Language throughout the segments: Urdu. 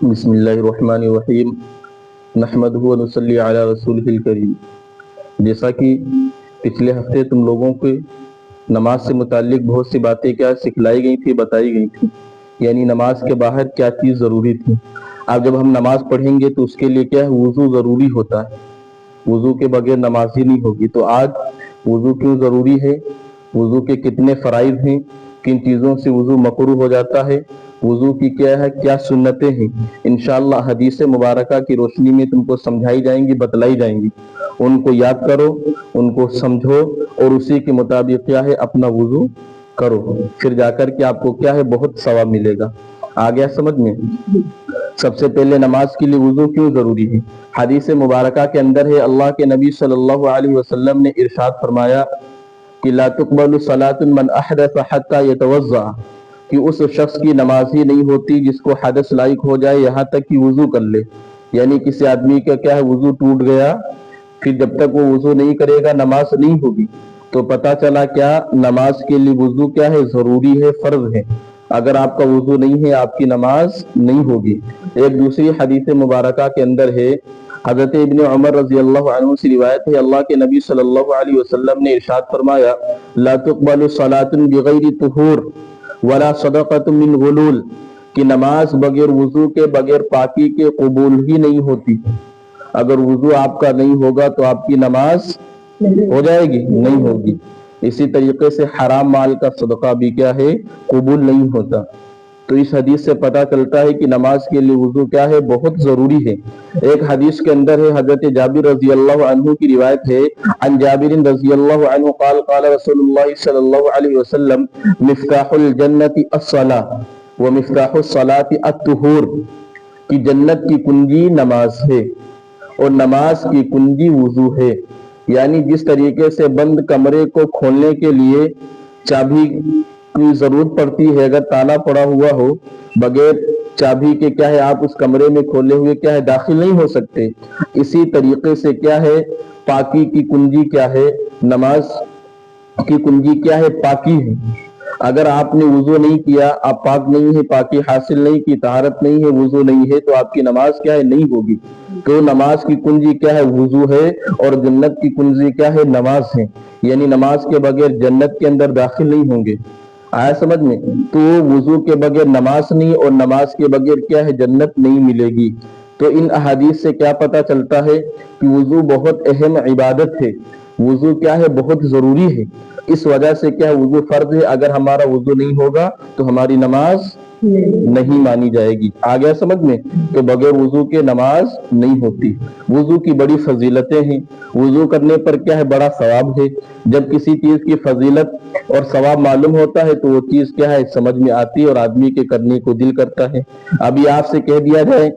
بسم اللہ الرحمن الرحیم نحمدہ و نصلی علی رسولہ الکریم۔ جیسا کہ پچھلے ہفتے تم لوگوں کو نماز سے متعلق بہت سی باتیں کیا سکھلائی گئی تھی، بتائی گئی تھی، یعنی نماز کے باہر کیا چیز ضروری تھی۔ اب جب ہم نماز پڑھیں گے تو اس کے لیے کیا ہے، وضو ضروری ہوتا ہے، وضو کے بغیر نماز ہی نہیں ہوگی۔ تو آج وضو کیوں ضروری ہے، وضو کے کتنے فرائض ہیں، کن چیزوں سے وضو مکروہ ہو جاتا ہے، وضو کی کیا ہے، کیا سنتیں ہیں، انشاءاللہ حدیث مبارکہ کی روشنی میں تم کو سمجھائی جائیں گی، بتلائی جائیں گی۔ ان کو یاد کرو، ان کو سمجھو اور اسی کے مطابق کیا ہے اپنا وضو کرو، پھر جا کر کے آپ کو کیا ہے بہت ثواب ملے گا۔ آ گیا سمجھ میں؟ سب سے پہلے نماز کے لیے وضو کیوں ضروری ہے؟ حدیث مبارکہ کے اندر ہے، اللہ کے نبی صلی اللہ علیہ وسلم نے ارشاد فرمایا کہ لا تقبل صلاۃ من احدث حتى يتوضا، کہ اس شخص کی نماز ہی نہیں ہوتی جس کو حدث لاحق ہو جائے یہاں تک کہ وضو کر لے۔ یعنی کسی آدمی کا کیا ہے وضو ٹوٹ گیا، پھر جب تک وہ وضو نہیں کرے گا نماز نہیں ہوگی۔ تو پتہ چلا کیا نماز کے لیے وضو کیا ہے، ضروری ہے، فرض ہے۔ اگر آپ کا وضو نہیں ہے آپ کی نماز نہیں ہوگی۔ ایک دوسری حدیث مبارکہ کے اندر ہے، حضرت ابن عمر رضی اللہ عنہ سے روایت ہے، اللہ کے نبی صلی اللہ علیہ وسلم نے ارشاد فرمایا لا تقبل صلاۃ بغیر طہور ولا صدقۃ من غلول، کہ نماز بغیر وضو کے، بغیر پاکی کے قبول ہی نہیں ہوتی۔ اگر وضو آپ کا نہیں ہوگا تو آپ کی نماز ہو جائے گی؟ نہیں ہوگی۔ اسی طریقے سے حرام مال کا صدقہ بھی کیا ہے، قبول نہیں ہوتا۔ تو اس حدیث سے پتہ چلتا ہے کہ نماز کے لیے وضو کیا ہے، بہت ضروری ہے۔ ایک حدیث کے اندر ہے، حضرت جابر رضی اللہ عنہ کی روایت ہے، عن جابر رضی اللہ عنہ قال قال رسول اللہ صلی اللہ علیہ وسلم مفتاح الجنت الصلاۃ ومفتاح الصلاۃ الطہور، کہ جنت کی کنجی نماز ہے اور نماز کی کنجی وضو ہے۔ یعنی جس طریقے سے بند کمرے کو کھولنے کے لیے چابی کی ضرورت پڑتی ہے، اگر تالا پڑا ہوا ہو بغیر چابی کے کیا ہے آپ اس کمرے میں کھولے ہوئے کیا ہے داخل نہیں ہو سکتے، اسی طریقے سے کیا ہے پاکی کی کنجی کیا ہے، نماز کی کنجی کیا ہے، پاکی ہے۔ اگر آپ نے وضو نہیں کیا، آپ پاک نہیں ہے، پاکی حاصل نہیں کی، طہارت نہیں ہے، وضو نہیں ہے، تو آپ کی نماز کیا ہے، نہیں ہوگی۔ تو نماز کی کنجی کیا ہے، وضو ہے، اور جنت کی کنجی کیا ہے، نماز ہے۔ یعنی نماز کے بغیر جنت کے اندر داخل نہیں ہوں گے۔ آیا سمجھ میں؟ تو وضو کے بغیر نماز نہیں، اور نماز کے بغیر کیا ہے، جنت نہیں ملے گی۔ تو ان احادیث سے کیا پتہ چلتا ہے کہ وضو بہت اہم عبادت ہے، وضو کیا ہے، بہت ضروری ہے۔ اس وجہ سے کیا ہے وضو فرض ہے، اگر ہمارا وضو نہیں ہوگا تو ہماری نماز نہیں مانی جائے گی۔ آ گیا سمجھ میں؟ تو بغیر وضو کے نماز نہیں ہوتی۔ وضو کی بڑی فضیلتیں ہیں، وضو کرنے پر کیا ہے بڑا ثواب ہے۔ جب کسی چیز کی فضیلت اور ثواب معلوم ہوتا ہے تو وہ چیز کیا ہے سمجھ میں آتی ہے اور آدمی کے کرنے کو دل کرتا ہے۔ ابھی آپ سے کہہ دیا جائے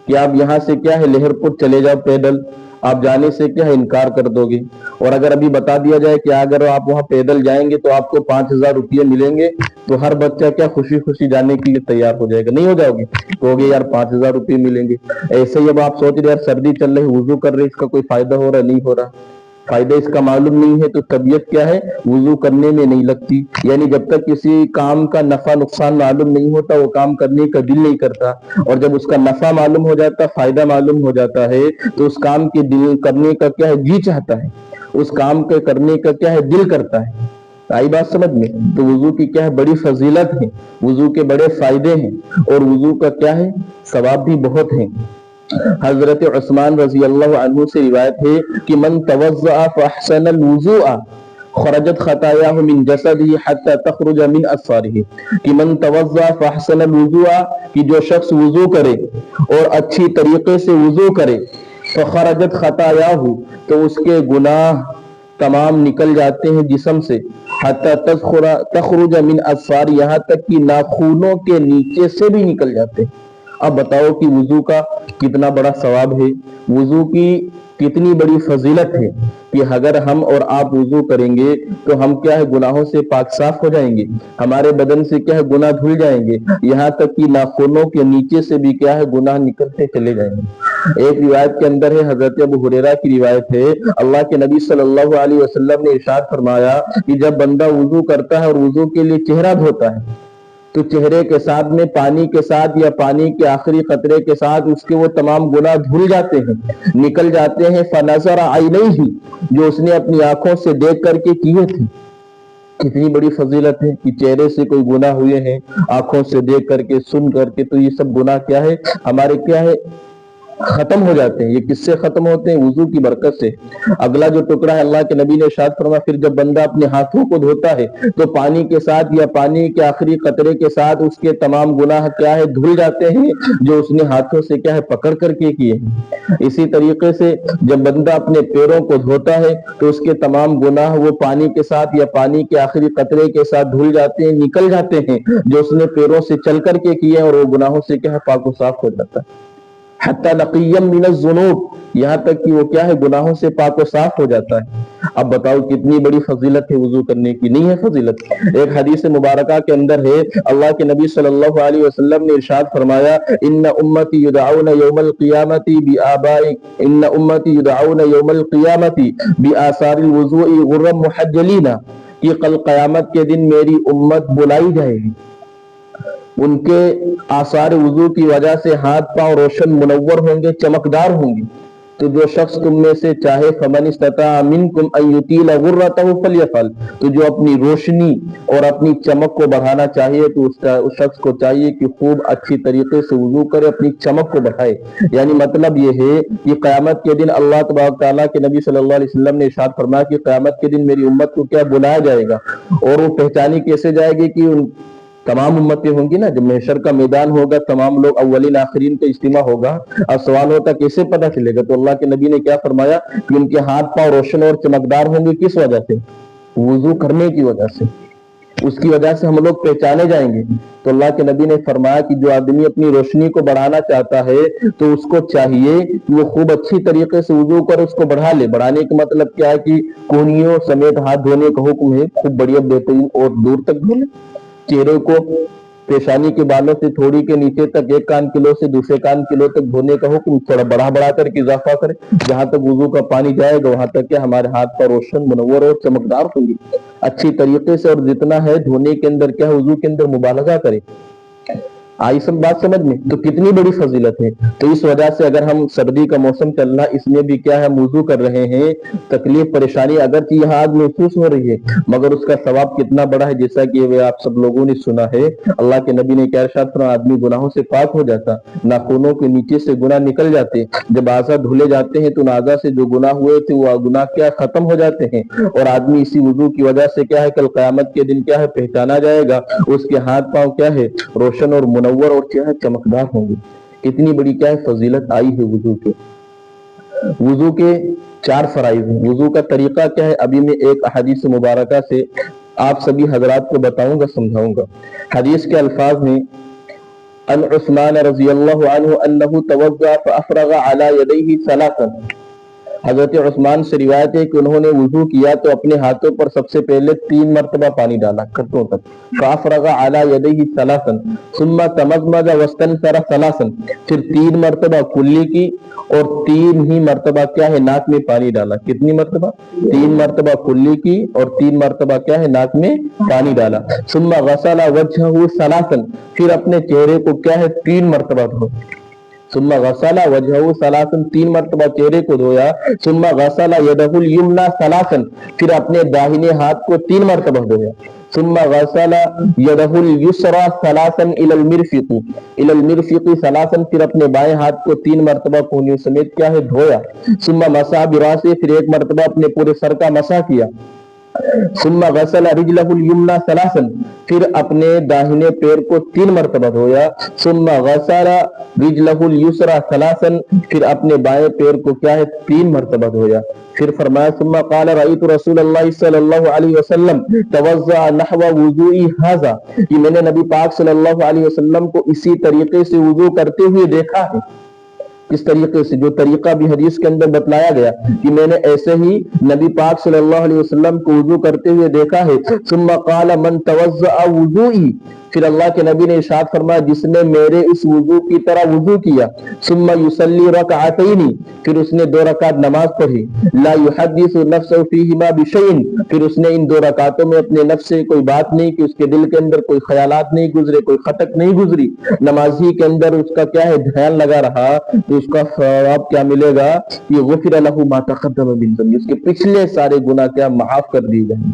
کہ آپ یہاں سے کیا ہے لہر پور چلے جاؤ پیدل، آپ جانے سے کیا ہے انکار کر دو گے۔ اور اگر ابھی بتا دیا جائے کہ اگر آپ وہاں پیدل جائیں گے تو آپ کو 5,000 روپیے ملیں گے، تو ہر بچہ کیا خوشی خوشی جانے کے لیے تیار ہو جائے گا، نہیں ہو جاؤ گے؟ تو گے یار 5,000 روپیے ملیں گے۔ ایسے ہی اب آپ سوچ رہے یار سردی چل رہی، وضو کر رہے، اس کا کوئی فائدہ ہو رہا نہیں ہو رہا، فائدہ اس کا معلوم نہیں ہے، تو طبیعت کیا ہے وضو کرنے میں نہیں لگتی۔ یعنی جب تک کسی کام کا نفع نقصان معلوم نہیں ہوتا وہ کام کرنے کا دل نہیں کرتا، اور جب اس کا نفع معلوم ہو جاتا، فائدہ معلوم ہو جاتا ہے، تو اس کام کے دل کرنے کا کیا ہے جی چاہتا ہے، اس کام کے کرنے کا کیا ہے دل کرتا ہے۔ آئی بات سمجھ میں؟ تو وضو کی کیا ہے بڑی فضیلت ہے، وضو کے بڑے فائدے ہیں، اور وضو کا کیا ہے ثواب بھی بہت ہیں۔ حضرت عثمان رضی اللہ عنہ سے روایت ہے کہ من توضأ فاحسن الوضوء خرجت خطاياه من جسده حتى تخرج من اظفاره، کہ من توضأ فاحسن الوضوء، کہ جو شخص وضو کرے اور اچھی طریقے سے وضو کرے، فخرجت خطاياه، تو اس کے گناہ تمام نکل جاتے ہیں جسم سے، حتی تخرج من اظفار، یہاں تک کہ ناخنوں کے نیچے سے بھی نکل جاتے ہیں۔ اب بتاؤ کہ وضو کا کتنا بڑا ثواب ہے، وضو کی کتنی بڑی فضیلت ہے، کہ اگر ہم اور آپ وضو کریں گے تو ہم کیا ہے گناہوں سے پاک صاف ہو جائیں گے، ہمارے بدن سے کیا ہے گناہ دھل جائیں گے، یہاں تک کہ ناخنوں کے نیچے سے بھی کیا ہے گناہ نکلتے چلے جائیں گے۔ ایک روایت کے اندر ہے، حضرت ابو ہریرہ کی روایت ہے، اللہ کے نبی صلی اللہ علیہ وسلم نے ارشاد فرمایا کہ جب بندہ وضو کرتا ہے اور وضو کے لیے چہرہ دھوتا ہے تو چہرے کے ساتھ میں پانی کے ساتھ یا پانی کے آخری قطرے کے ساتھ اس کے وہ تمام گناہ دھل جاتے ہیں، نکل جاتے ہیں۔ فنظر عینیہ، جو اس نے اپنی آنکھوں سے دیکھ کر کے کیے تھے۔ کتنی بڑی فضیلت ہے کہ چہرے سے کوئی گناہ ہوئے ہیں، آنکھوں سے دیکھ کر کے، سن کر کے، تو یہ سب گناہ کیا ہے ہمارے، کیا ہے، ختم ہو جاتے ہیں۔ یہ کس سے ختم ہوتے ہیں؟ وضو کی برکت سے۔ اگلا جو ٹکڑا ہے، اللہ کے نبی نے ارشاد فرمایا پھر جب بندہ اپنے ہاتھوں کو دھوتا ہے تو پانی کے ساتھ یا پانی کے آخری قطرے کے ساتھ اس کے تمام گناہ کیا ہے دھل جاتے ہیں، جو اس نے ہاتھوں سے کیا ہے پکڑ کر کے کیے ہیں۔ اسی طریقے سے جب بندہ اپنے پیروں کو دھوتا ہے تو اس کے تمام گناہ وہ پانی کے ساتھ یا پانی کے آخری قطرے کے ساتھ دھل جاتے ہیں، نکل جاتے ہیں، جو اس نے پیروں سے چل کر کے کیے ہیں، اور وہ گناہوں سے کیا ہے پاک و صاف ہو جاتا ہے۔ حتی نقیا من الذنوب، یہاں تک کہ وہ کیا ہے گناہوں سے پاک و صاف ہو جاتا ہے۔ اب بتاؤ کتنی بڑی فضیلت ہے وضو کرنے کی، نہیں ہے فضیلت؟ ایک حدیث مبارکہ کے اندر ہے، اللہ کے نبی صلی اللہ علیہ وسلم نے ارشاد فرمایا ان امتی یدعون یوم القیامت ان امتی یدعون یوم القیامت بآثار الوضوء غرا محجلین، کہ کل قیامت کے دن میری امت بلائی جائے گی، ان کے آثار وضو کی وجہ سے ہاتھ پاؤں روشن منور ہوں گے، چمکدار ہوں گے۔ تو جو شخص تم میں سے چاہے فمن استطاع منکم ان یطیل غرتہ فلیفعل، تو جو اپنی روشنی اور اپنی چمک کو بڑھانا چاہیے تو اس شخص کو چاہیے کہ خوب اچھی طریقے سے وضو کرے، اپنی چمک کو بڑھائے۔ یعنی مطلب یہ ہے کہ قیامت کے دن اللہ تبارک تعالیٰ کے نبی صلی اللہ علیہ وسلم نے ارشاد فرمایا کہ قیامت کے دن میری امت کو کیا بلایا جائے گا، اور وہ پہچانی کیسے جائے گی کہ تمام امتیں ہوں گی نا، جب محشر کا میدان ہوگا، تمام لوگ اولین آخرین کا اجتماع ہوگا، اب سوال ہوتا کیسے پتہ چلے گا؟ تو اللہ کے نبی نے کیا فرمایا کہ ان کے ہاتھ پاؤں روشن اور چمکدار ہوں گے۔ کس وجہ سے؟ وضو کرنے کی وجہ سے، اس کی وجہ سے ہم لوگ پہچانے جائیں گے۔ تو اللہ کے نبی نے فرمایا کہ جو آدمی اپنی روشنی کو بڑھانا چاہتا ہے تو اس کو چاہیے کہ وہ خوب اچھی طریقے سے وضو کر اس کو بڑھا لے۔ بڑھانے کا مطلب کیا ہے کہ کونیوں سمیت ہاتھ دھونے کا حکم ہے، خوب بڑھیا بہترین اور دور تک دھو لے۔ چہرے کو پیشانی کے بالوں سے تھوڑی کے نیچے تک ایک کان کلو سے دوسرے کان کلو تک دھونے کا حکم، تھوڑا بڑھا کر کے اضافہ کرے، جہاں تک وضو کا پانی جائے گا وہاں تک کہ ہمارے ہاتھ پر روشن منور اور چمکدار ہوں گی اچھی طریقے سے، اور جتنا ہے دھونے کے اندر کیا ہے وضو کے اندر مبالغہ کرے۔ آئی سب بات سمجھ میں؟ تو کتنی بڑی فضیلت ہے۔ تو اس وجہ سے اگر ہم سردی کا موسم چلنا، اس میں بھی کیا ہے ہم وضو کر رہے ہیں، تکلیف پریشانی اگرچہ یہاں آج محسوس ہو رہی ہے مگر اس کا ثواب کتنا بڑا ہے، جیسا کہ آپ سب لوگوں نے سنا ہے۔ اللہ کے نبی نے کیا ارشاد فرمایا آدمی گناہوں سے پاک ہو جاتا، ناخنوں کے نیچے سے گناہ نکل جاتے، جب اعضاء دھلے جاتے ہیں تو اعضاء سے جو گناہ ہوئے تھے وہ گناہ کیا ختم ہو جاتے ہیں، اور آدمی اسی وضو کی وجہ سے کیا ہے کل قیامت کے دن کیا ہے پہچانا جائے گا، اس کے ہاتھ پاؤں کیا ہے روشن اور منور اور کیا ہے چمکدار ہوں گے۔ اتنی بڑی کیا ہے فضیلت آئی ہے وضو کے۔ وضو کے 4 فرائض ہیں۔ وضو کا طریقہ کیا ہے ابھی میں ایک حدیث مبارکہ سے آپ سبھی حضرات کو بتاؤں گا، سمجھاؤں گا۔ حدیث کے الفاظ میں ان عثمان رضی اللہ عنہ انہ توضأ فافرغ علی یدیہ ثلاثا، حضرت عثمان سے روایت ہے کہ انہوں نے وضو کیا تو اپنے ہاتھوں پر سب سے پہلے 3 مرتبہ پانی ڈالا کٹوں تک، فافرغ علی یدیہ ثلاثا ثم تمضمض واستنثر ثلاثا، پھر 3 مرتبہ کلی کی اور 3 ہی مرتبہ کیا ہے ناک میں پانی ڈالا۔ کتنی مرتبہ؟ 3 مرتبہ کلی کی اور 3 مرتبہ کیا ہے ناک میں پانی ڈالا۔ ثم غسل وجهه ثلاثا، پھر اپنے چہرے کو کیا ہے 3 مرتبہ دھو۔ ثم غسل وجهه ثلاثا، 3 مرتبہ چہرے کو دھویا۔ ثم غسل يده اليمنى ثلاثا، پھر اپنے داہنے ہاتھ کو 3 مرتبہ دھویا۔ ثم غسل يده اليسرى ثلاثا الى المرفق ثلاثا، پھر اپنے بائیں ہاتھ کو 3 مرتبہ کونیوں سمیت کیا ہے دھویا۔ ثم مسح براسه، پھر 1 مرتبہ اپنے پورے سر کا مسح کیا۔ ثم غسل رجله اليمنى ثلاثا، پھر اپنے داہنے پیر کو 3 مرتبہ دھویا۔ ثم غسل رجله اليسرى ثلاثا، پھر اپنے بائیں پیر کو کیا ہے 3 مرتبہ دھویا۔ پھر فرمایا ثم قال رأيت رسول اللہ صلی اللہ علیہ وسلم توضأ نحو وضوء هذا، کہ میں نے نبی پاک صلی اللہ علیہ وسلم کو اسی طریقے سے وضو کرتے ہوئے دیکھا ہے۔ کس طریقے سے؟ جو طریقہ بھی حدیث کے اندر بتلایا گیا کہ میں نے ایسے ہی نبی پاک صلی اللہ علیہ وسلم کو وضو کرتے ہوئے دیکھا ہے۔ ثم قال من توضأ وضوئی، پھر اللہ کے نبی نے ارشاد فرمایا جس نے میرے اس وضو کی طرح وضو کیا، ثم یصلی رکعتین، پھر اس نے 2 رکعت نماز پڑھی، لا یحدث نفسه فیہما بشیء، پھر اس نے ان 2 رکعتوں میں اپنے نفس سے کوئی بات نہیں کہ اس کے دل کے اندر کوئی خیالات نہیں گزرے، کوئی خطک نہیں گزری، نمازی کے اندر اس کا کیا ہے دھیان لگا رہا، تو اس کا ثواب کیا ملے گا؟ یہ غفر له ما تقدم من ذنبه، اس کے پچھلے سارے گناہ کیا معاف کر دیے جائیں گے۔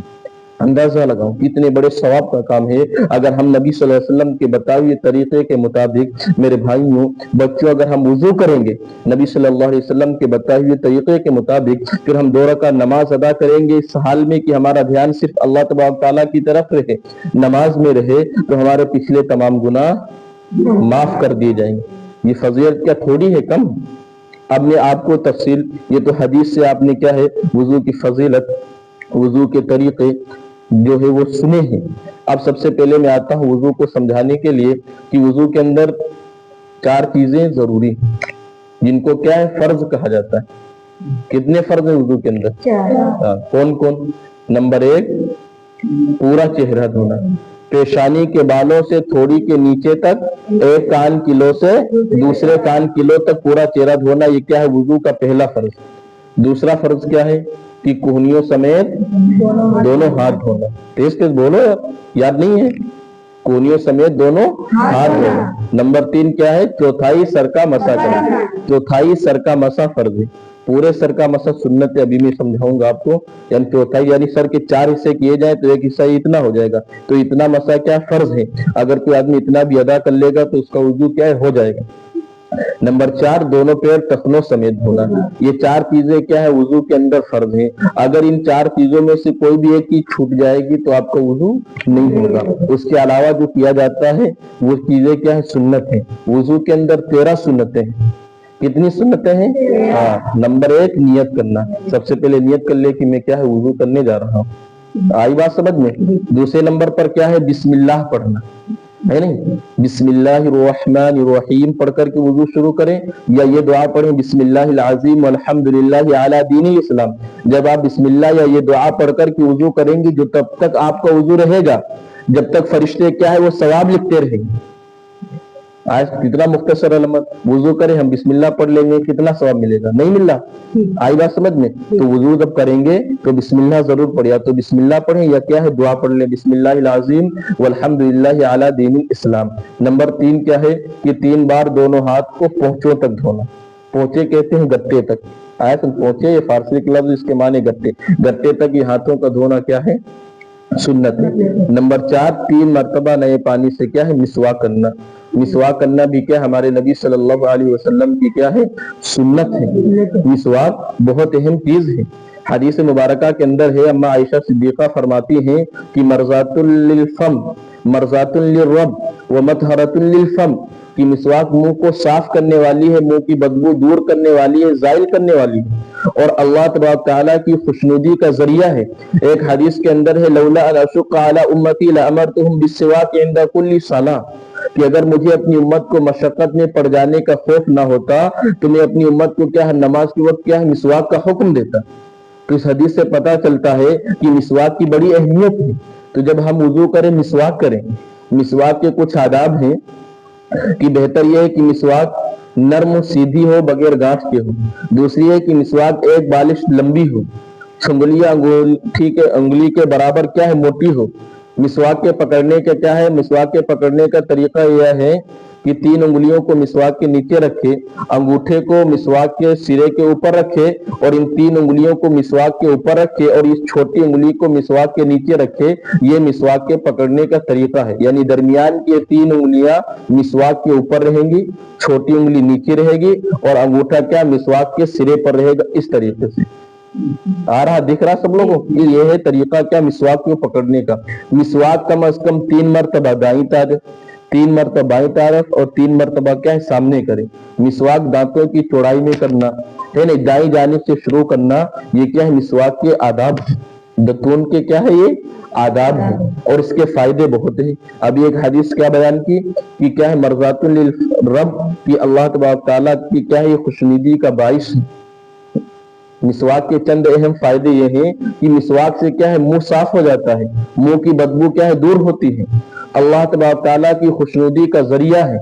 اندازہ لگاؤ کتنے بڑے ثواب کا کام ہے اگر ہم نبی صلی اللہ علیہ وسلم کے بتائے ہوئے طریقے کے مطابق، میرے بھائیوں بچوں، اگر ہم وضو کریں گے نبی صلی اللہ علیہ وسلم کے بتائے ہوئے طریقے کے مطابق، پھر ہم 2 رکعت نماز ادا کریں گے اس حال میں کہ ہمارا دھیان صرف اللہ تبارک تعالیٰ کی طرف رہے، نماز میں رہے، تو ہمارے پچھلے تمام گناہ معاف کر دیے جائیں گے۔ یہ فضیلت کیا تھوڑی ہے، کم؟ اب میں آپ کو تفصیل، یہ تو حدیث سے آپ نے کیا ہے وضو کی فضیلت، وضو کے طریقے جو ہے وہ سنے ہیں۔ اب سب سے پہلے میں آتا ہوں وضو کو سمجھانے کے لیے کہ وضو کے اندر 4 چیزیں ضروری ہیں جن کو کیا ہے فرض کہا جاتا ہے۔ کتنے فرض ہیں وضو کے اندر؟ کون کون؟ نمبر 1 پورا چہرہ دھونا، پیشانی کے بالوں سے تھوڑی کے نیچے تک، ایک کان کلو سے دوسرے کان کلو تک پورا چہرہ دھونا، یہ کیا ہے وضو کا پہلا فرض۔ دوسرا فرض کیا ہے کہ کوہنیوں سمیت دونوں ہاتھ دھونا۔ تیز تیز بولو یاد نہیں ہے، کوہنیوں سمیت دونوں ہاتھ دھونا۔ نمبر 3 کیا ہے؟ چوتھائی سر کا مسح کرنا، چوتھائی سر کا مسح فرض ہے، پورے سر کا مسح سنت ہے، ابھی میں سمجھاؤں گا آپ کو، یعنی چوتھائی یعنی سر کے 4 حصے کیے جائیں تو ایک حصہ اتنا ہو جائے گا، تو اتنا مسح کیا فرض ہے، اگر کوئی آدمی اتنا بھی ادا کر لے گا تو اس کا وضو کیا ہے ہو جائے گا۔ نمبر 4 دونوں پیر ٹخنوں سمیت دھونا، یہ 4 چیزیں کیا ہے وضو کے اندر فرض ہیں، اگر ان 4 چیزوں میں سے کوئی بھی ایک چیز چھوٹ جائے گی تو آپ کا وضو نہیں ہوگا۔ اس کے علاوہ جو کیا جاتا ہے وہ چیزیں کیا ہے سنت ہیں۔ وضو کے اندر 13 سنتیں ہیں۔ کتنی سنتیں ہیں؟ نمبر 1 نیت کرنا، سب سے پہلے نیت کر لے کہ میں کیا ہے وضو کرنے جا رہا ہوں، آئی بات سمجھ میں؟ دوسرے نمبر پر کیا ہے بسم اللہ پڑھنا ہے، نہیں بسم اللہ الرحمن الرحیم پڑھ کر کے وضو شروع کریں، یا یہ دعا پڑھیں بسم اللہ العظیم والحمدللہ علی دین الاسلام۔ جب آپ بسم اللہ یا یہ دعا پڑھ کر کے وضو کریں گے جو تب تک آپ کا وضو رہے گا جب تک فرشتے کیا ہے وہ ثواب لکھتے رہیں گے۔ آج کتنا مختصر علامت، وضو کریں ہم بسم اللہ پڑھ لیں گے کتنا ثواب ملے گا؟ نہیں مل رہا، آئی بات سمجھ میں؟ تو وضو جب کریں گے تو بسم اللہ ضرور پڑھیں، یا تو بسم اللہ پڑھیں یا کیا ہے دعا پڑھ لیں بسم اللہ العظیم والحمدللہ علی دین الاسلام۔ نمبر 3 کیا ہے کہ 3 بار دونوں ہاتھ کو پونچھوں تک دھونا، پونچھے کہتے ہیں گتے تک، آیا تو پونچھے یہ فارسی کے لفظ، اس کے معنی گتے، گتے تک یہ ہاتھوں کا دھونا کیا ہے سنت ہے۔ نمبر 4 3 مرتبہ نئے پانی سے کیا ہے مسواک کرنا، مسواک کرنا بھی کیا ہمارے نبی صلی اللہ علیہ وسلم کی کیا ہے سنت ہے۔ مسواک بہت اہم چیز ہے، حدیث مبارکہ کے اندر ہے، اما عائشہ صدیقہ فرماتی ہیں کہ مرضات للفم مرضات للرب ومطہرۃ للفم، کہ مسواک منہ کو صاف کرنے والی ہے، منہ کی بدبو دور کرنے والی ہے، زائل کرنے والی ہے، اور اللہ تبارک تعالیٰ کی خوشنودی کا ذریعہ ہے۔ ایک حدیث کے اندر ہے لولا ان اشق علی امتی لامرتہم بالسواک عند کل صلاۃ، کہ اگر مجھے اپنی امت کو مشقت میں پڑ جانے کا خوف نہ ہوتا تو میں اپنی امت کو کیا ہے نماز کے وقت کیا ہے مسواک کا حکم دیتا۔ تو اس حدیث سے پتہ چلتا ہے کہ مسواک کی بڑی اہمیت ہے۔ تو جب ہم وضو کریں مسواک کریں، مسواک کے کچھ آداب ہیں کہ بہتر یہ ہے کہ مسواک نرم و سیدھی ہو بغیر گانٹھ کے ہو، دوسری ہے کہ مسواک ایک بالش لمبی ہو، انگلیاں انگلی کے برابر کیا ہے موٹی ہو۔ مسواک کے پکڑنے کا کیا ہے، مسواک کے پکڑنے کا طریقہ یہ ہے کہ 3 انگلیوں کو مسواک کے نیچے رکھے، انگوٹھے کو مسواک کے سرے کے اوپر رکھے اور ان 3 انگلیوں کو مسواک کے اوپر رکھے اور اس چھوٹی انگلی کو مسواک کے نیچے رکھے، یہ مسواک کے پکڑنے کا طریقہ ہے۔ یعنی درمیان کی 3 انگلیاں مسواک کے اوپر رہیں گی، چھوٹی انگلی نیچے رہے گی اور انگوٹھا کیا مسواک کے سرے پر رہے گا، اس طریقے سے۔ آ رہا دکھ رہا سب لوگوں کو؟ یہ ہے طریقہ کیا مسواک کو پکڑنے کا۔ مسواک کم از کم 3 مرتبہ دائیں طرف، 3 مرتبہ بائیں طرف اور 3 مرتبہ کیا ہے سامنے کریں۔ مسواک دانتوں کی چوڑائی میں کرنا ہے نہیں، دائیں جانب سے شروع کرنا، یہ کیا ہے مسواک کے آداب، دتون کے کیا ہے یہ آداب ہیں اور اس کے فائدے بہت ہیں. ابھی ایک حدیث کیا بیان کی کہ کیا ہے مرضات للرب کہ اللہ تبارک تعالیٰ کی کیا ہے یہ خوشنودی کا باعث ہے. مسواک کے چند اہم فائدے یہ ہیں کہ مسواک سے کیا ہے منہ صاف ہو جاتا ہے, منہ کی بدبو کیا ہے دور ہوتی ہے, اللہ تبارک تعالیٰ کی خوشنودی کا ذریعہ ہے.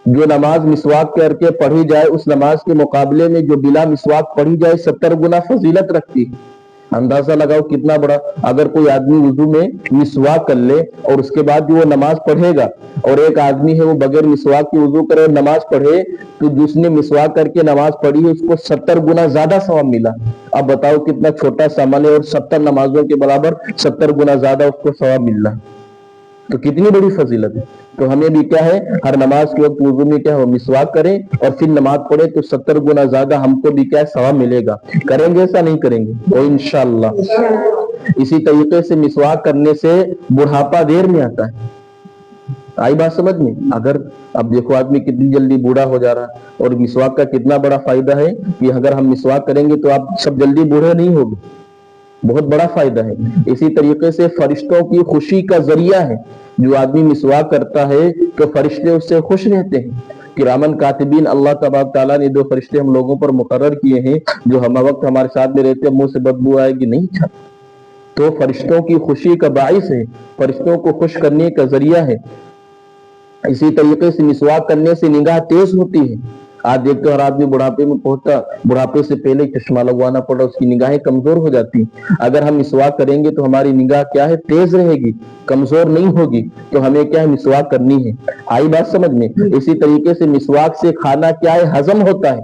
جو نماز مسواک کر کے پڑھی جائے اس نماز کے مقابلے میں جو بلا مسواک پڑھی جائے 70 گنا فضیلت رکھتی ہے. اندازہ لگاؤ کتنا بڑا. اگر کوئی آدمی وضو میں مسواک کر لے اور اس کے بعد جو وہ نماز پڑھے گا, اور ایک آدمی ہے وہ بغیر مسواک کی وضو کرے اور نماز پڑھے, تو جس نے مسواک کر کے نماز پڑھی ہے اس کو 70 گنا زیادہ ثواب ملا. اب بتاؤ کتنا چھوٹا سا عمل ہے اور 70 نمازوں کے برابر 70 گنا زیادہ اس کو ثواب مل رہا, تو کتنی بڑی فضیلت ہے. تو ہمیں بھی کیا ہے ہر نماز کے وقت وضو میں کیا ہو مسواک کریں اور پھر نماز پڑھے تو 70 گنا زیادہ ہم کو بھی کیا ہے ثواب ملے گا. کریں گے ایسا نہیں کریں گے تو انشاءاللہ. اسی طریقے سے مسواک کرنے سے بڑھاپا دیر میں آتا ہے. آئی بات سمجھ میں؟ اگر اب دیکھو آدمی کتنی جلدی بوڑھا ہو جا رہا ہے, اور مسواک کا کتنا بڑا فائدہ ہے کہ اگر ہم مسواک کریں گے تو آپ سب جلدی بوڑھے نہیں ہوگے, بہت بڑا فائدہ ہے. اسی طریقے سے فرشتوں کی خوشی کا ذریعہ ہے. جو آدمی مسواک کرتا ہے تو فرشتے اس سے خوش رہتے ہیں. کرامن کاتبین اللہ تبارک تعالیٰ نے 2 فرشتے ہم لوگوں پر مقرر کیے ہیں جو ہم وقت ہمارے ساتھ میں رہتے ہیں, منہ سے بدبو آئے گی نہیں چھا, تو فرشتوں کی خوشی کا باعث ہے, فرشتوں کو خوش کرنے کا ذریعہ ہے. اسی طریقے سے مسواک کرنے سے نگاہ تیز ہوتی ہے. آج دیکھتے ہر آدمی بڑھاپے میں پہنچتا, بڑھاپے سے پہلے چشمہ لگوانا پڑا, اس کی نگاہیں کمزور ہو جاتی. اگر ہم مسواک کریں گے تو ہماری نگاہ کیا ہے تیز رہے گی, کمزور نہیں ہوگی. تو ہمیں کیا ہے مسواک کرنی ہے. آئی بات سمجھ میں؟ اسی طریقے سے مسواک سے کھانا کیا ہے ہضم ہوتا ہے.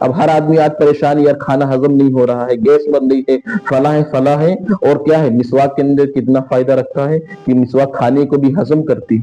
اب ہر آدمی آج پریشان یار کھانا ہضم نہیں ہو رہا ہے, گیس بن رہی ہے, فلاں ہے. اور کیا ہے مسواک کے اندر کتنا فائدہ رکھتا ہے کہ مسواک کھانے کو بھی ہضم کرتی.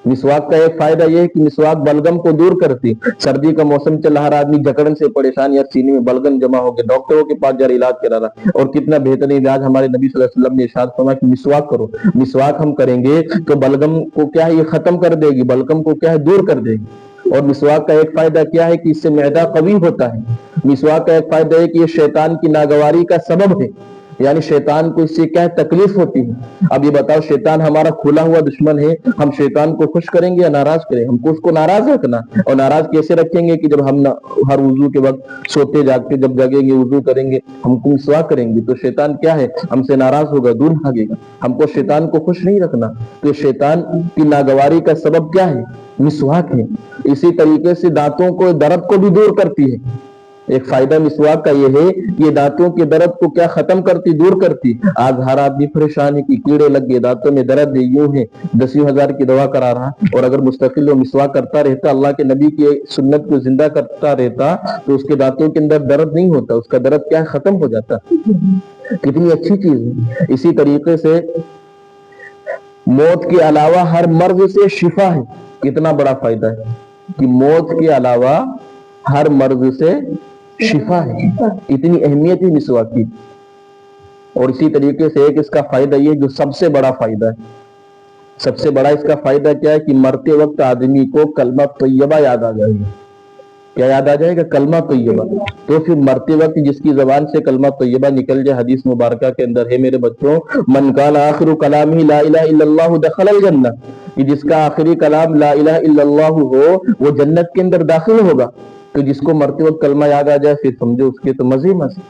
مسواک کا ایک فائدہ یہ ہے کہ مسواک بلغم کو دور کرتی. سردی کا موسم چل رہا, ہر آدمی جکڑن سے پریشان, یا سینے میں بلغم جمع ہو گئے, ڈاکٹروں کے پاس جا علاج کرا رہا. اور کتنا بہترین علاج ہمارے نبی صلی اللہ علیہ وسلم نے ارشاد فرمایا کہ مسواک کرو. مسواک ہم کریں گے تو بلغم کو کیا ہے یہ ختم کر دے گی, بلغم کو کیا ہے دور کر دے گی. اور مسواک کا ایک فائدہ کیا ہے کہ اس سے معدہ قوی ہوتا ہے. مسواک کا ایک فائدہ ہے کہ یہ شیطان کی ناگواری کا سبب ہے, یعنی شیطان کو اس سے کیا ہے تکلیف ہوتی ہے. اب یہ بتاؤ شیطان ہمارا کھلا ہوا دشمن ہے, ہم شیطان کو خوش کریں گے یا ناراض کریں؟ ہم کو اس کو ناراض رکھنا. اور ناراض کیسے رکھیں گے کہ جب ہم ہر وضو کے وقت سوتے جاگتے جب جگیں گے وضو کریں گے ہم کو مسواک کریں گے تو شیطان کیا ہے ہم سے ناراض ہوگا, دور بھاگے گا. ہم کو شیطان کو خوش نہیں رکھنا, تو شیطان کی ناگواری کا سبب کیا ہے مسواک ہے. اسی طریقے سے دانتوں کو درد کو بھی دور کرتی ہے. ایک فائدہ مسواک کا یہ ہے کہ یہ دانتوں کے درد کو کیا ختم کرتی, دور کرتی. آج ہر آدمی پریشان ہے کہ کیڑے لگ گئے, دانتوں میں درد ہے, یوں ہے 10,000 کی دوا کرا رہا. اور اگر مستقل وہ مسواک کرتا رہتا, اللہ کے نبی کی سنت کو زندہ کرتا رہتا, تو اس کے دانتوں کے اندر درد نہیں ہوتا, اس کا درد کیا ختم ہو جاتا. کتنی اچھی چیز ہے. اسی طریقے سے موت کے علاوہ ہر مرض سے شفا ہے. کتنا بڑا فائدہ ہے کہ موت کے علاوہ ہر مرض سے شفا ہے. اتنی اہمیت ہے مسواک کی. اور اسی طریقے سے ایک اس کا فائدہ یہ جو سب سے بڑا فائدہ ہے, سب سے بڑا اس کا فائدہ کیا ہے کہ مرتے وقت آدمی کو کلمہ طیبہ یاد آ جائے گا. کیا یاد آ جائے گا؟ کلمہ طیبہ. تو پھر مرتے وقت جس کی زبان سے کلمہ طیبہ نکل جائے, حدیث مبارکہ کے اندر ہے میرے بچوں, من کان آخر کلامہ لا الہ الا اللہ دخل الجنہ, کہ جس کا آخری کلام لا الہ الا اللہ ہو وہ جنت کے اندر داخل ہوگا. تو جس کو مرتے وقت کلمہ یاد آ جائے پھر سمجھو اس کے تو مزے مزے.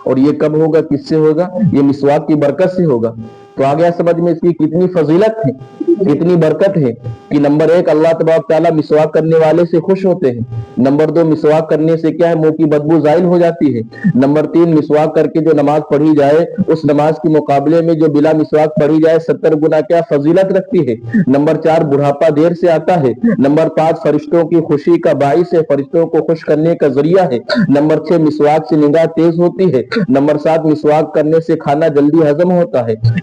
اور یہ کب ہوگا, کس سے ہوگا؟ یہ مسواک کی برکت سے ہوگا. تو آ گیا سمجھ میں اس کی کتنی فضیلت ہے, کتنی برکت ہے کہ نمبر 1 اللہ تبارک تعالیٰ مسواک کرنے والے سے خوش ہوتے ہیں. نمبر 2 مسواک کرنے سے کیا ہے منہ کی بدبو زائل ہو جاتی ہے. نمبر 3 مسواک کر کے جو نماز پڑھی جائے اس نماز کے مقابلے میں جو بلا مسواک پڑھی جائے 70 گنا کیا فضیلت رکھتی ہے. نمبر 4 بڑھاپا دیر سے آتا ہے. نمبر 5 فرشتوں کی خوشی کا باعث ہے, فرشتوں کو خوش کرنے کا ذریعہ ہے. نمبر 6 مسواک سے نگاہ تیز ہوتی ہے. نمبر 7 مسواک کرنے سے کھانا جلدی ہضم ہوتا ہے.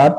8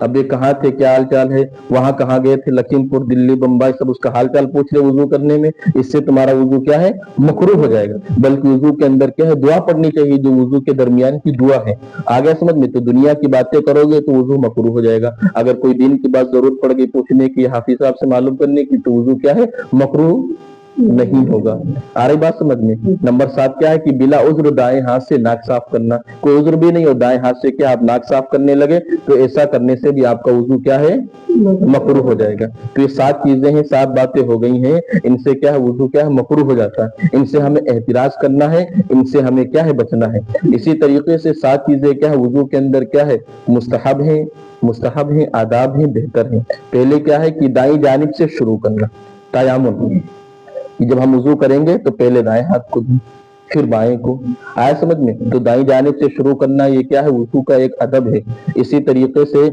اب یہ کہاں تھے, کیا حال چال ہے, وہاں کہاں گئے تھے, لکھیم پور, دلی, بمبئی, سب اس کا حال چال پوچھ رہے وضو کرنے میں, اس سے تمہارا وضو کیا ہے, مکروہ ہو جائے گا. بلکہ وضو کے اندر کیا ہے, دعا پڑھنی چاہیے جو وضو کے درمیان کی دعا ہے. آگے سمجھ میں, تو دنیا کی باتیں کرو گے تو وضو مکروہ ہو جائے گا. اگر کوئی دین کی بات ضرورت پڑ گئی پوچھنے کی, حافظ صاحب سے معلوم کرنے کی, تو وضو کیا ہے, مکروہ نہیں ہوگا. آ رہی بات سمجھ میں. نمبر 7 کیا ہے کہ بلا عذر دائیں ہاتھ سے ناک صاف کرنا. کوئی عذر بھی نہیں ہو, دائیں ہاتھ سے کیا آپ ناک صاف کرنے لگے, تو ایسا کرنے سے بھی آپ کا وضو کیا ہے, مکروہ ہو جائے گا. تو یہ 7 چیزیں ہیں, 7 باتیں ہو گئی ہیں, ان سے کیا ہے وضو کیا ہے, مکروہ ہو جاتا ہے. ان سے ہمیں احتراز کرنا ہے, ان سے ہمیں کیا ہے, بچنا ہے. اسی طریقے سے 7 چیزیں کیا ہے وضو کے اندر کیا ہے, مستحب ہیں, آداب ہیں, بہتر ہیں. پہلے کیا ہے کہ دائیں جانب سے شروع کرنا, تیامن. جب ہم وضو کریں گے تو پہلے دائیں ہاتھ کو پھر بائیں کو. آیا سمجھ میں. تو دائیں جانب سے شروع کرنا یہ کیا ہے, وضو کا ایک ادب ہے. اسی طریقے سے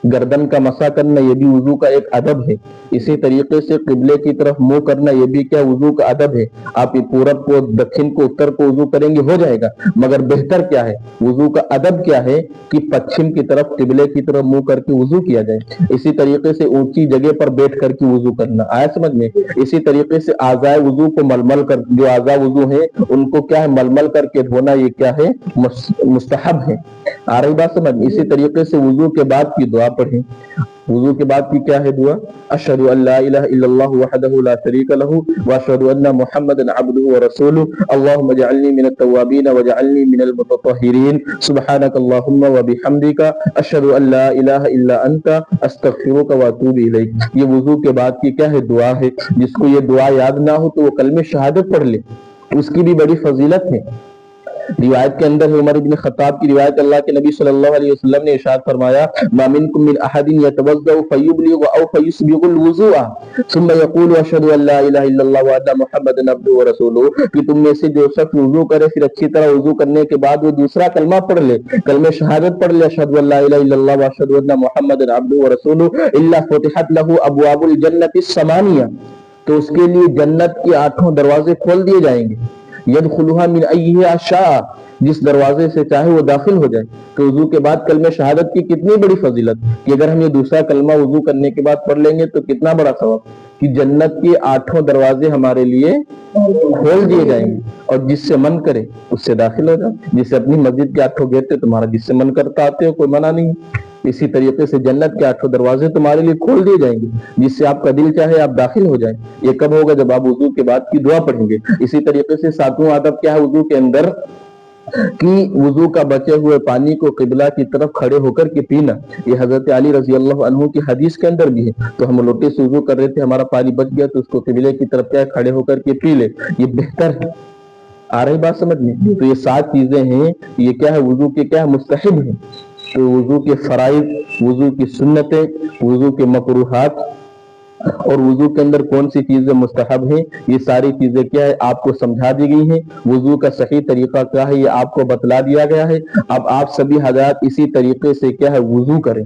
گردن کا مسح کرنا یہ بھی وضو کا ایک ادب ہے. اسی طریقے سے قبلے کی طرف منہ کرنا یہ بھی کیا وضو کا ادب ہے. آپ یہ پورب کو, دکھن کو, اتر کو وضو کریں گے ہو جائے گا, مگر بہتر کیا ہے, وضو کا ادب کیا ہے کہ پچھم کی طرف, قبلے کی طرف منہ کر کے وضو کیا جائے. اسی طریقے سے اونچی جگہ پر بیٹھ کر کے وضو کرنا. آیا سمجھ میں. اسی طریقے سے اعضاء وضو کو ململ کر, جو اعضاء وضو ہیں ان کو کیا ہے ململ کر کے دھونا, یہ کیا ہے, مستحب ہے. آ رہی بات سمجھ. اسی طریقے سے وضو کے بعد کی دعا پڑھیں. وضو کے بعد کی کیا ہے دعا, اشہد ان لا الہ الا اللہ وحدہ لا شریک لہ واشہد ان محمدا عبدہ ورسولہ اللہم اجعلنی من التوابین واجعلنی من المتطہرین سبحانک اللہم وبحمدک اشہد ان لا الہ الا انت استغفرک واتوب الیک. یہ وضو کے بعد کی کیا ہے, دعا ہے. جس کو یہ دعا یاد نہ ہو تو وہ کلمہ شہادت پڑھ لے, اس کی بھی بڑی فضیلت ہے. روایت کے اندر ہے, عمر بن خطاب کی روایت, اللہ کے نبی صلی اللہ علیہ وسلم نے ارشاد فرمایا, ما منکم من احد یتوضأ فیبلغ او فیسبغ الوضوء ثم یقول اشہد ان لا الہ الا اللہ وان محمدا عبدہ ورسولہ, کہ تم میں سے جو شخص وضو کرے پھر اچھی طرح وضو کرنے کے بعد وہ دوسرا کلمہ پڑھ لے, کلمہ شہادت پڑھ لے, اشہد ان لا الہ الا اللہ واشہد ان محمدا عبدہ ورسولہ, الا فتحت لہ ابواب الجنۃ الثمانیہ, تو اس کے لیے جنت کے 8 دروازے کھول دیے جائیں گے. یدخلها من ایہا شاء, جس دروازے سے چاہے وہ داخل ہو جائے. تو وضو کے بعد کلمہ شہادت کی کتنی بڑی فضیلت, کہ اگر ہم یہ دوسرا کلمہ وضو کرنے کے بعد پڑھ لیں گے تو کتنا بڑا ثواب, کہ جنت کے 8 دروازے ہمارے لیے کھول دیے جائیں گے, اور جس سے من کرے اس سے داخل ہو جائے. جسے اپنی مسجد کے 8 گیٹ تمہارا جس سے من کرتا آتے ہو, کوئی منع نہیں. اسی طریقے سے جنت کے 8 دروازے تمہارے لیے کھول دیے جائیں گے, جس سے آپ کا دل چاہے آپ داخل ہو جائیں. یہ کب ہوگا, جب آپ وضو کے بعد کی دعا پڑھیں گے. اسی طریقے سے 7واں ادب کیا ہے وضو کے اندر, کہ وضو کا بچے ہوئے پانی کو قبلہ کی طرف کھڑے ہو کر کے پینا. یہ حضرت علی رضی اللہ عنہ کی حدیث کے اندر بھی ہے. تو ہم لوٹے سے وضو کر رہے تھے, ہمارا پانی بچ گیا, تو اس کو قبلے کی طرف کیا کھڑے ہو کر کے پی لے, یہ بہتر ہے. آ رہی بات سمجھ میں. تو یہ 7 چیزیں ہیں, یہ کیا ہے وضو کے کیا ہے مستحب ہیں. تو وضو کے فرائض, وضو کی سنتیں, وضو کے مکروہات, اور وضو کے اندر کون سی چیزیں مستحب ہیں, یہ ساری چیزیں کیا ہے آپ کو سمجھا دی گئی ہیں. وضو کا صحیح طریقہ کیا ہے یہ آپ کو بتلا دیا گیا ہے. اب آپ سبھی حضرات اسی طریقے سے کیا ہے وضو کریں,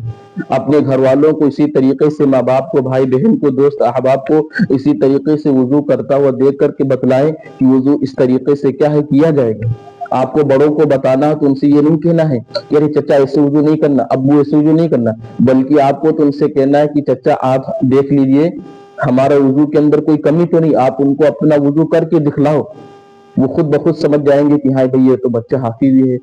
اپنے گھر والوں کو اسی طریقے سے, ماں باپ کو, بھائی بہن کو, دوست احباب کو اسی طریقے سے وضو کرتا ہوا دیکھ کر کے بتلائیں کہ وضو اس طریقے سے کیا ہے کیا جائے گا. آپ کو بڑوں کو بتانا تو ان سے یہ نہیں کہنا ہے کہ ارے چچا ایسے وضو نہیں کرنا, ابو ایسے وضو نہیں کرنا, بلکہ آپ کو تو ان سے کہنا ہے کہ چچا آپ دیکھ لیجئے ہمارا وضو کے اندر کوئی کمی تو نہیں, آپ ان کو اپنا وضو کر کے دکھلاؤ. وہ خود بخود سمجھ جائیں گے کہ ہاں بھائی یہ تو بچہ حافظ ہی ہے,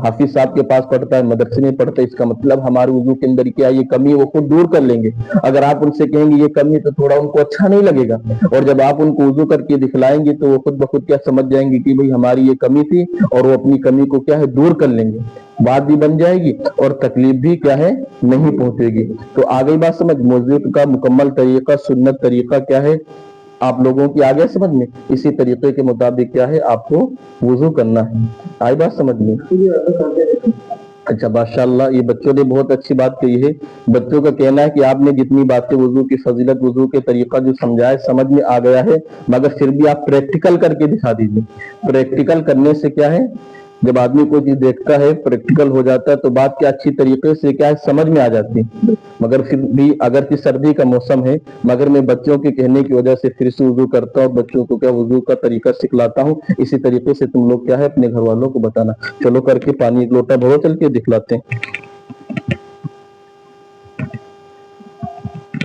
حافظ صاحب کے پاس پڑھتا ہے, مدرسے میں پڑھتا ہے, اس کا مطلب ہمارے وضو کے اندر کیا یہ کمی ہے وہ خود دور کر لیں گے. اگر آپ ان سے کہیں گے یہ کمی تو تھوڑا ان کو اچھا نہیں لگے گا, اور جب آپ ان کو وضو کر کے دکھلائیں گے تو وہ خود بخود کیا سمجھ جائیں گے کہ بھائی ہماری یہ کمی تھی, اور وہ اپنی کمی کو کیا ہے دور کر لیں گے. بات بھی بن جائے گی اور تکلیف بھی کیا ہے نہیں پہنچے گی. تو آگے بات سمجھ, وضو کا مکمل طریقہ, سنت طریقہ کیا ہے آپ لوگوں کی آگے سمجھ میں, اسی طریقے کے مطابق کیا ہے آپ کو وضو کرنا ہے. آئی بات سمجھ میں. اچھا ماشاءاللہ, یہ بچوں نے بہت اچھی بات کہی ہے. بچوں کا کہنا ہے کہ آپ نے جتنی باتیں وضو کی فضیلت, وضو کے طریقہ جو سمجھائے سمجھ میں آ گیا ہے, مگر پھر بھی آپ پریکٹیکل کر کے دکھا دیجیے. پریکٹیکل کرنے سے کیا ہے, جب آدمی کوئی چیز دیکھتا ہے پریکٹیکل ہو جاتا ہے تو بات کیا اچھی طریقے سے کیا ہے سمجھ میں آ جاتی ہے. مگر پھر بھی اگرچہ سردی کا موسم ہے, مگر میں بچوں کے کہنے کی وجہ سے پھر سے وضو کرتا ہوں, بچوں کو کیا وضو کا طریقہ سکھلاتا ہوں. اسی طریقے سے تم لوگ کیا ہے اپنے گھر والوں کو بتانا. چلو کر کے پانی ایک لوٹا بھرو, چل کے دکھلاتے ہیں.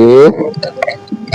1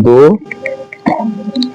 2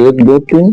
1 2 3,